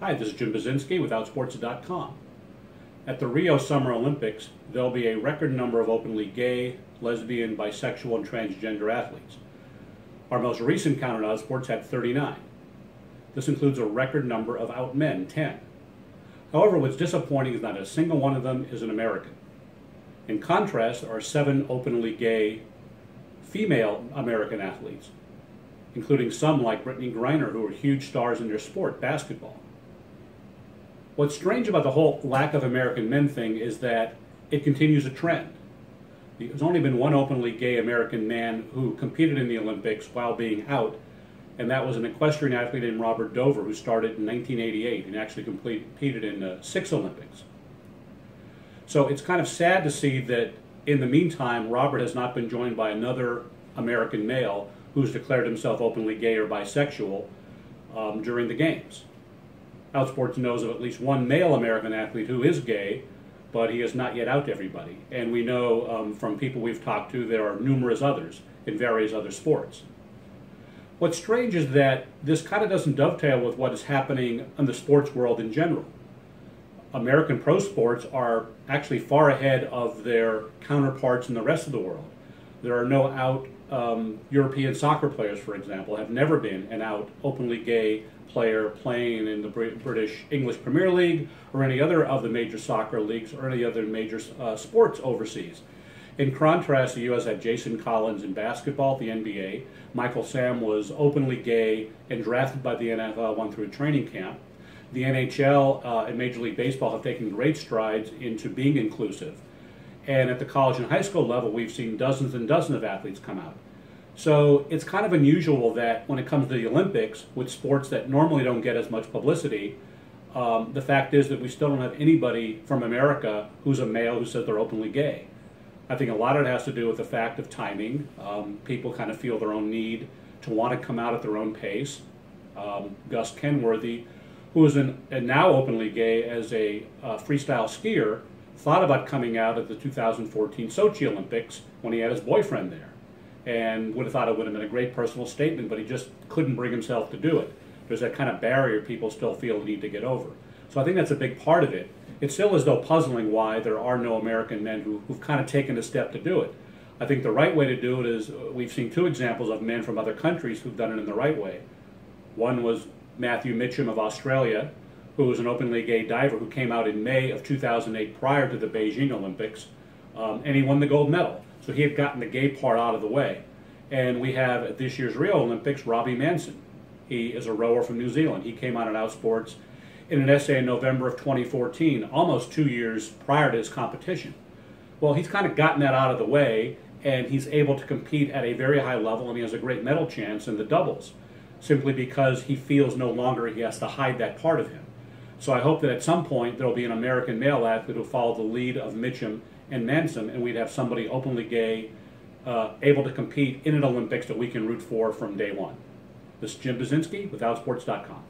Hi, this is Jim Basinski with Outsports.com. At the Rio Summer Olympics, there'll be a record number of openly gay, lesbian, bisexual, and transgender athletes. Our most recent count at Outsports had 39. This includes a record number of out men, 10. However, what's disappointing is not a single one of them is an American. In contrast, there are 7 openly gay female American athletes, including some like Brittany Griner, who are huge stars in their sport, basketball. What's strange about the whole lack of American men thing is that it continues a trend. There's only been one openly gay American man who competed in the Olympics while being out, and that was an equestrian athlete named Robert Dover, who started in 1988 and actually competed in 6 Olympics. So it's kind of sad to see that in the meantime, Robert has not been joined by another American male who's declared himself openly gay or bisexual during the Games. Outsports knows of at least one male American athlete who is gay, but he is not yet out to everybody. And we know from people we've talked to, there are numerous others in various other sports. What's strange is that this kind of doesn't dovetail with what is happening in the sports world in general. American pro sports are actually far ahead of their counterparts in the rest of the world. There are no out European soccer players, for example, have never been an out openly gay player playing in the British English Premier League or any other of the major soccer leagues or any other major sports overseas. In contrast, the U.S. had Jason Collins in basketball, the NBA. Michael Sam was openly gay and drafted by the NFL, went through a training camp. The NHL and Major League Baseball have taken great strides into being inclusive. And at the college and high school level, we've seen dozens and dozens of athletes come out. So it's kind of unusual that when it comes to the Olympics, with sports that normally don't get as much publicity, the fact is that we still don't have anybody from America who's a male who says they're openly gay. I think a lot of it has to do with the fact of timing. People kind of feel their own need to want to come out at their own pace. Gus Kenworthy, who is now openly gay as a freestyle skier, thought about coming out at the 2014 Sochi Olympics when he had his boyfriend there, and would have thought it would have been a great personal statement, but he just couldn't bring himself to do it. There's that kind of barrier people still feel the need to get over. So I think that's a big part of it. It still is, though, puzzling why there are no American men who've kind of taken a step to do it. I think the right way to do it is, we've seen 2 examples of men from other countries who've done it in the right way. One was Matthew Mitcham of Australia, who was an openly gay diver who came out in May of 2008 prior to the Beijing Olympics, and he won the gold medal. So he had gotten the gay part out of the way. And we have at this year's Rio Olympics, Robbie Manson. He is a rower from New Zealand. He came out at Outsports in an essay in November of 2014, almost 2 years prior to his competition. Well, he's kind of gotten that out of the way, and he's able to compete at a very high level, and he has a great medal chance in the doubles, simply because he feels no longer he has to hide that part of him. So I hope that at some point there will be an American male athlete who will follow the lead of Mitcham and Manson, and we'd have somebody openly gay able to compete in an Olympics that we can root for from day one. This is Jim Basinski with Outsports.com.